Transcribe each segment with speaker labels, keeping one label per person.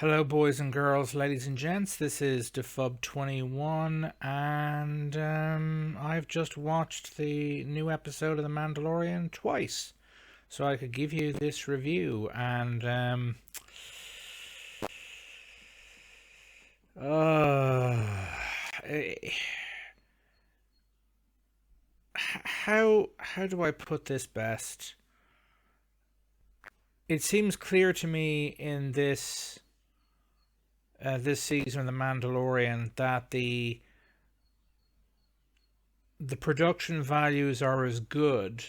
Speaker 1: Hello, boys and girls, ladies and gents. This is Defub21, and I've just watched the new episode of The Mandalorian twice, so I could give you this review. And uh, eh, how do I put this best? It seems clear to me in this season of The Mandalorian that the production values are as good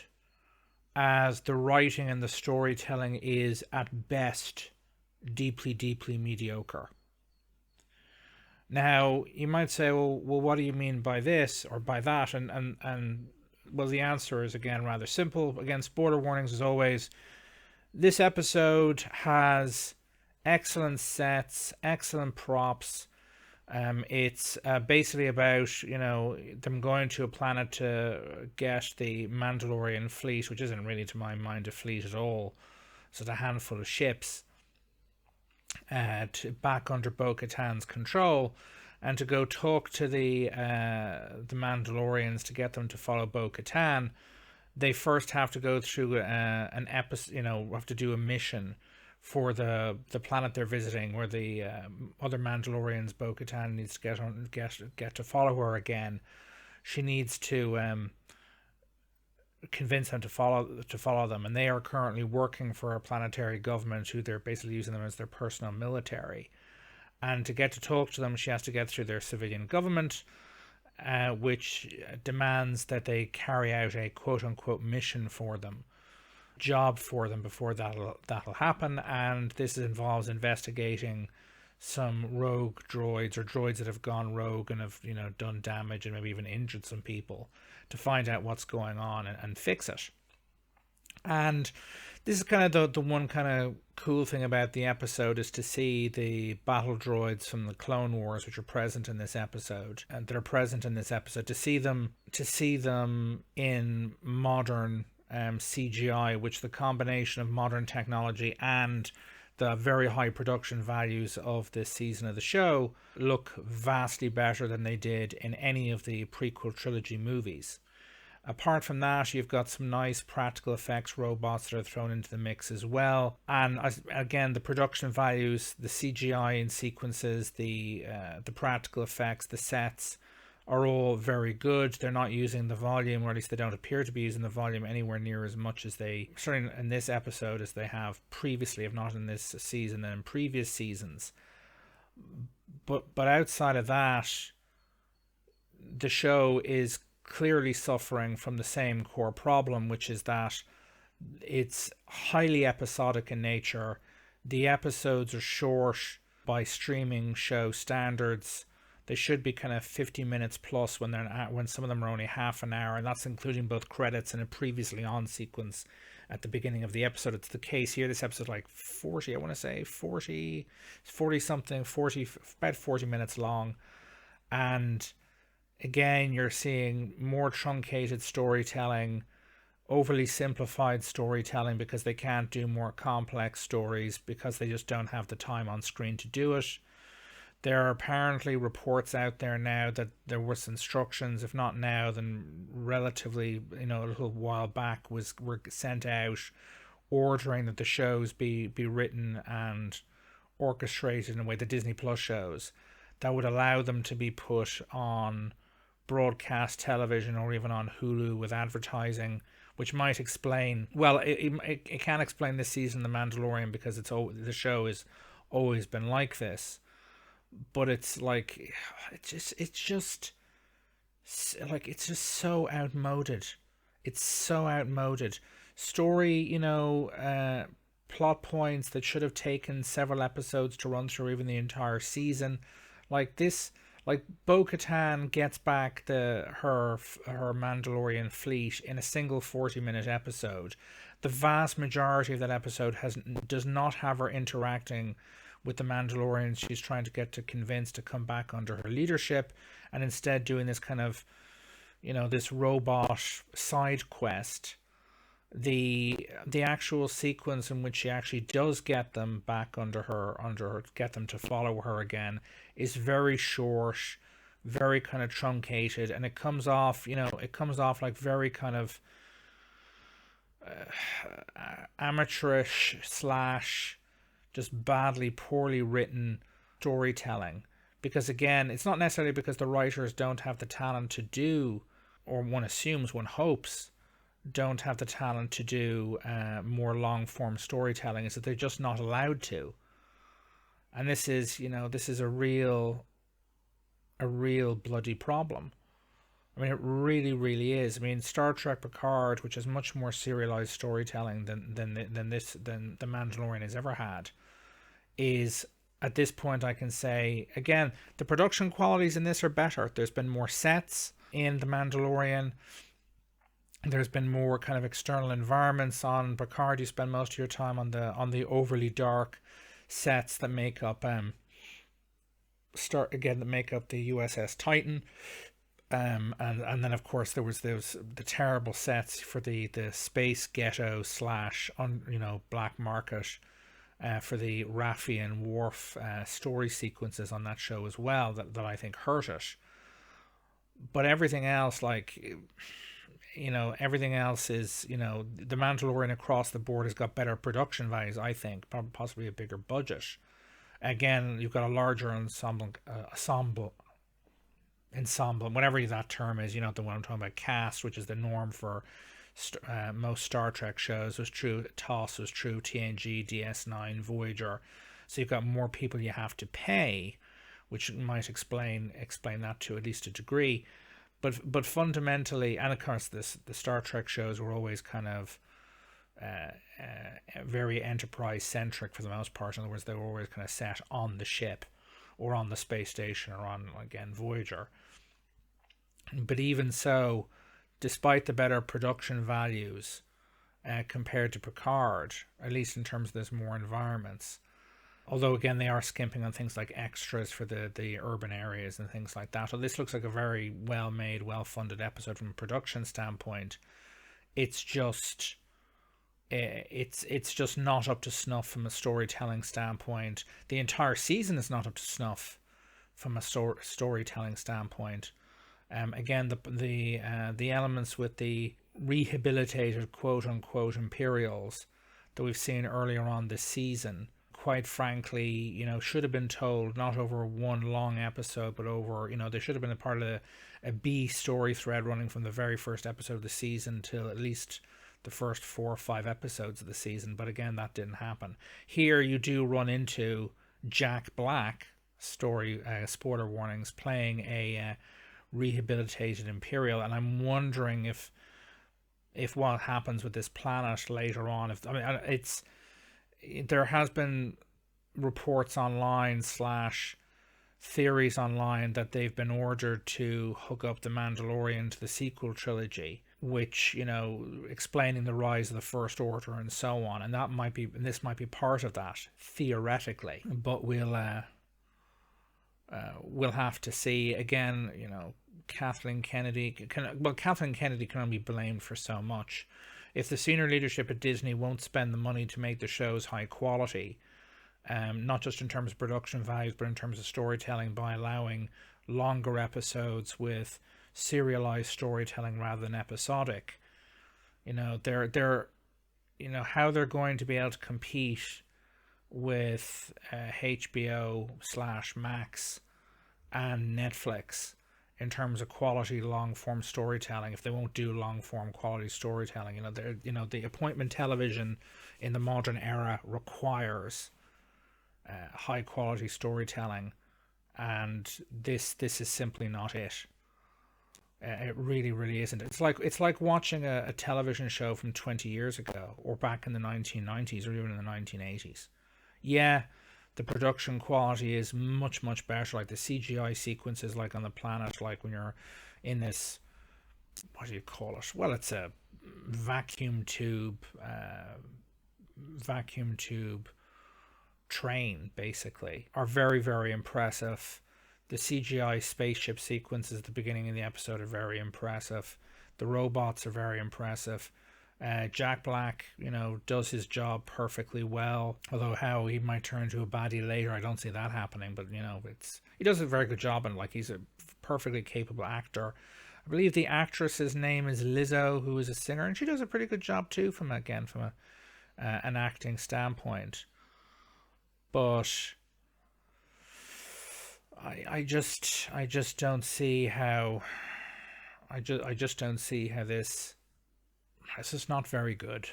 Speaker 1: as the writing and the storytelling is at best deeply, deeply mediocre. Now, you might say, well, what do you mean by this or by that? And well, the answer is again rather simple. Again, spoiler warnings as always. This episode has excellent sets, excellent props. It's basically about them going to a planet to get the Mandalorian fleet, which isn't really to my mind a fleet at all. So it's a handful of ships back under Bo-Katan's control, and to go talk to the Mandalorians to get them to follow Bo-Katan. They first have to go through an episode, have to do a mission for the planet they're visiting, where the other Mandalorians, Bo-Katan needs to get to follow her again. She needs to convince them to follow them, and they are currently working for a planetary government who they're basically using them as their personal military. And to get to talk to them, she has to get through their civilian government, which demands that they carry out a quote-unquote mission for them, job for them, before that'll happen. And this involves investigating some rogue droids, or droids that have gone rogue and have done damage and maybe even injured some people, to find out what's going on and fix it. And this is kind of the one kind of cool thing about the episode, is to see the battle droids from the Clone Wars, which are present in this episode, to see them in modern CGI, which the combination of modern technology and the very high production values of this season of the show look vastly better than they did in any of the prequel trilogy movies. Apart from that, you've got some nice practical effects robots that are thrown into the mix as well. And again, the production values, the CGI in sequences, the practical effects, the sets are all very good. They're not using the volume, or at least they don't appear to be using the volume anywhere near as much as they, certainly in this episode, as they have previously, if not in this season and in previous seasons. But outside of that, the show is clearly suffering from the same core problem, which is that it's highly episodic in nature. The episodes are short by streaming show standards. They should be kind of 50 minutes plus when some of them are only half an hour, and that's including both credits and a previously on sequence at the beginning of the episode. It's the case here. This episode like 40, I want to say 40 something, about 40 minutes long. And again, you're seeing more truncated storytelling, overly simplified storytelling, because they can't do more complex stories because they just don't have the time on screen to do it. There are apparently reports out there now that there was instructions, if not now, then relatively, a little while back, were sent out ordering that the shows be written and orchestrated in a way, the Disney Plus shows, that would allow them to be put on broadcast television or even on Hulu with advertising, which might explain, well, it can explain this season The Mandalorian, because the show has always been like this. But it's like, it's just so outmoded. It's so outmoded. Story, plot points that should have taken several episodes to run through, even the entire season. Like this, like Bo-Katan gets back her Mandalorian fleet in a single 40-minute episode. The vast majority of that episode does not have her interacting with the Mandalorians she's trying to get to convince to come back under her leadership, and instead doing this kind of, this robot side quest The actual sequence in which she actually does get them back under her, get them to follow her again, is very short, very kind of truncated, and it comes off, it comes off like very kind of amateurish slash just badly, poorly written storytelling. Because again, it's not necessarily because the writers don't have the talent to do, or one assumes, one hopes, don't have the talent to do more long form storytelling, is that they're just not allowed to. And this is a real bloody problem. I mean, it really, really is. I mean, Star Trek Picard, which has much more serialized storytelling than The Mandalorian has ever had, is, at this point, I can say again, the production qualities in this are better. There's been more sets in The Mandalorian. There's been more kind of external environments. On Picard, you spend most of your time on the overly dark sets that make up that make up the USS Titan. And then of course there was the terrible sets for the space ghetto slash black market for the Raffi and Worf story sequences on that show as well, that I think hurt it. But everything else, everything else is, The Mandalorian across the board has got better production values, I think, possibly a bigger budget. Again, you've got a larger ensemble, whatever that term is, the one I'm talking about, cast, which is the norm for most Star Trek shows. Was true, TOS was true, TNG, DS9, Voyager. So you've got more people you have to pay, which might explain that to at least a degree. But fundamentally, and of course, the Star Trek shows were always kind of very enterprise centric for the most part. In other words, they were always kind of set on the ship or on the space station or on, again, Voyager. But even so, despite the better production values compared to Picard, at least in terms of there's more environments, although again they are skimping on things like extras for the urban areas and things like that. So this looks like a very well made, well funded episode from a production standpoint. It's just not up to snuff from a storytelling standpoint. The entire season is not up to snuff from a storytelling standpoint. Again, the elements with the rehabilitated quote unquote Imperials that we've seen earlier on this season, quite frankly, should have been told not over one long episode, but over, they should have been a part of a B story thread running from the very first episode of the season till at least the first 4 or 5 episodes of the season. But again, that didn't happen. Here you do run into Jack Black, spoiler warnings, playing a rehabilitated Imperial, and I'm wondering if what happens with this planet later on, there has been reports online / theories online that they've been ordered to hook up the Mandalorian to the sequel trilogy, which, explaining the rise of the First Order and so on, and this might be part of that theoretically, but we'll have to see. Again, Kathleen Kennedy can only be blamed for so much. If the senior leadership at Disney won't spend the money to make the shows high quality, not just in terms of production values, but in terms of storytelling, by allowing longer episodes with serialized storytelling rather than episodic, they're how they're going to be able to compete with HBO / Max and Netflix in terms of quality long form storytelling if they won't do long form quality storytelling. The appointment television in the modern era requires high quality storytelling, and this is simply not it. It really, really isn't. It's like watching a television show from 20 years ago, or back in the 1990s, or even in the 1980s. Yeah, the production quality is much, much better. Like the CGI sequences, like on the planet, like when you're in this, what do you call it? Well, it's a vacuum tube train, basically, are very, very impressive. The CGI spaceship sequences at the beginning of the episode are very impressive. The robots are very impressive. Jack Black, does his job perfectly well. Although how he might turn into a baddie later, I don't see that happening. But he does a very good job, and like he's a perfectly capable actor. I believe the actress's name is Lizzo, who is a singer, and she does a pretty good job too. From an acting standpoint, but I just don't see how I just don't see how this is not very good.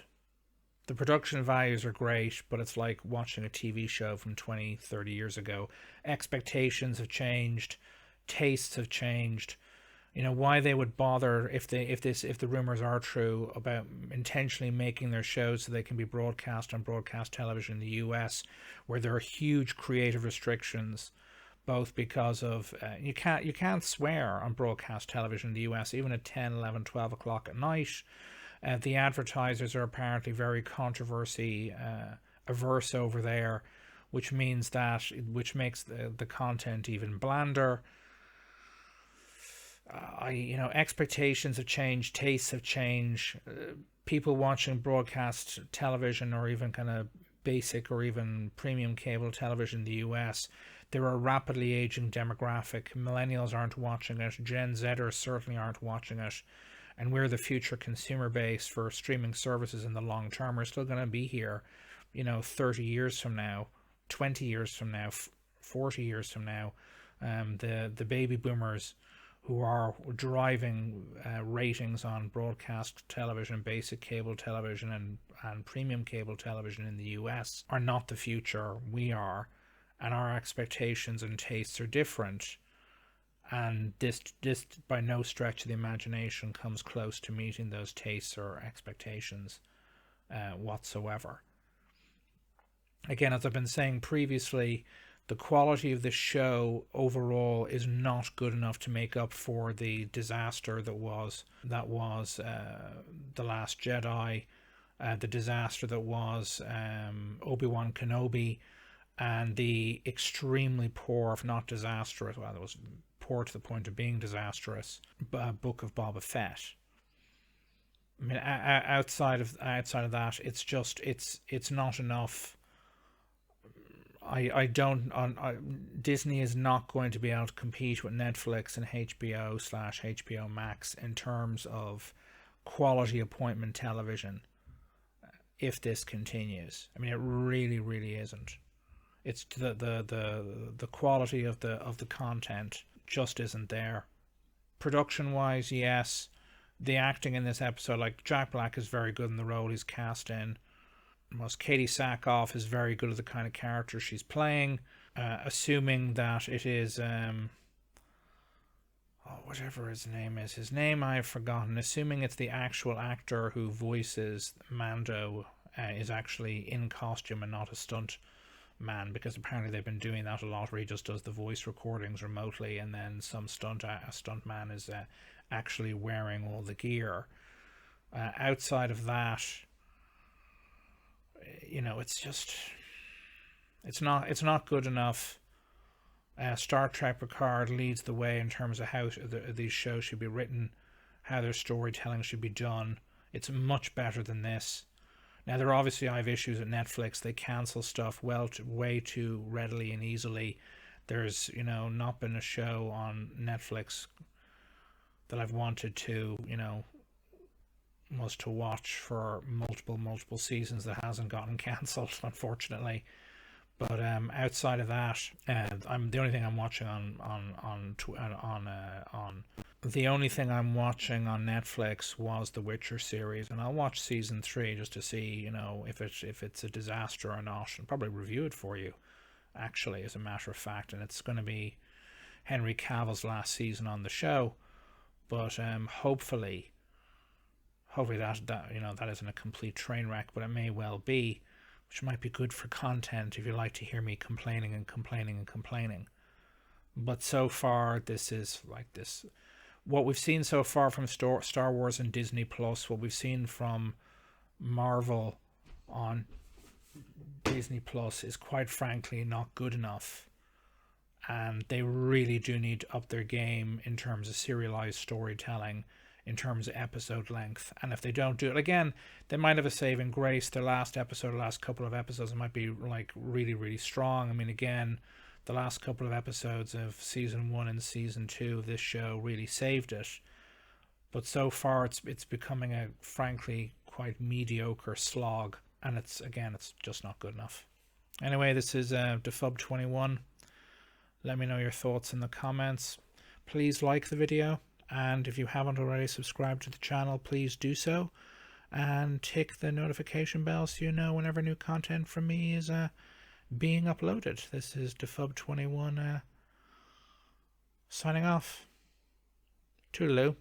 Speaker 1: The production values are great, but it's like watching a TV show from 20, 30 years ago. Expectations have changed, tastes have changed. Why they would bother, if the rumors are true, about intentionally making their shows so they can be broadcast on broadcast television in the US, where there are huge creative restrictions, both because of you can't swear on broadcast television in the US even at 10, 11, 12 o'clock at night. The advertisers are apparently very controversy averse over there, which makes the content even blander. Expectations have changed, tastes have changed. People watching broadcast television, or even kind of basic or even premium cable television in the US, they're a rapidly aging demographic. Millennials aren't watching it. Gen Zers certainly aren't watching it. And we're the future consumer base for streaming services in the long term. We're still going to be here, 30 years from now, 20 years from now, 40 years from now. The baby boomers who are driving ratings on broadcast television, basic cable television, and premium cable television in the US are not the future. We are. And our expectations and tastes are different. And this by no stretch of the imagination comes close to meeting those tastes or expectations whatsoever. Again, as I've been saying previously, the quality of the show overall is not good enough to make up for the disaster that was The Last Jedi, the disaster that was Obi-Wan Kenobi, and the extremely poor, if not disastrous, it was poor to the point of being disastrous, Book of Boba Fett. I mean, outside of that, it's not enough. Disney is not going to be able to compete with Netflix and HBO/HBO Max in terms of quality appointment television if this continues. I mean, it really, really isn't. It's the quality of the content just isn't there. Production wise, yes. The acting in this episode, like Jack Black is very good in the role he's cast in. Katie Sackhoff is very good at the kind of character she's playing. Assuming that it is whatever his name is. His name I've forgotten. Assuming it's the actual actor who voices Mando is actually in costume and not a stunt man, because apparently they've been doing that a lot, where he just does the voice recordings remotely, and then some stunt man is actually wearing all the gear. Outside of that, it's not good enough. Star Trek Picard leads the way in terms of how these shows should be written, how their storytelling should be done. It's much better than this. Now, there obviously I have issues with Netflix. They cancel stuff way too readily and easily. There's, not been a show on Netflix that I've wanted to, was to watch for multiple seasons that hasn't gotten cancelled, unfortunately. But outside of that, I'm the only thing I'm watching the only thing I'm watching on Netflix was the Witcher series, and I'll watch season 3 just to see, if it's a disaster or not, and probably review it for you, actually, as a matter of fact. And it's going to be Henry Cavill's last season on the show, but hopefully that isn't a complete train wreck, but it may well be, which might be good for content if you like to hear me complaining and complaining and complaining. But so far, this is like this. What we've seen so far from Star Wars and Disney Plus, what we've seen from Marvel on Disney Plus, is quite frankly not good enough. And they really do need to up their game in terms of serialized storytelling. in terms of episode length. And if they don't do it again, they might have a saving grace. Their last episode, the last couple of episodes, might be like really, really strong. I mean, again, the last couple of episodes of season 1 and season 2 of this show really saved it. But so far, it's becoming a frankly quite mediocre slog, and it's just not good enough. Anyway, this is Defub21. Let me know your thoughts in the comments. Please like the video, and if you haven't already subscribed to the channel, please do so, and tick the notification bell so you know whenever new content from me is being uploaded. This is Defub21 signing off. Toodaloo.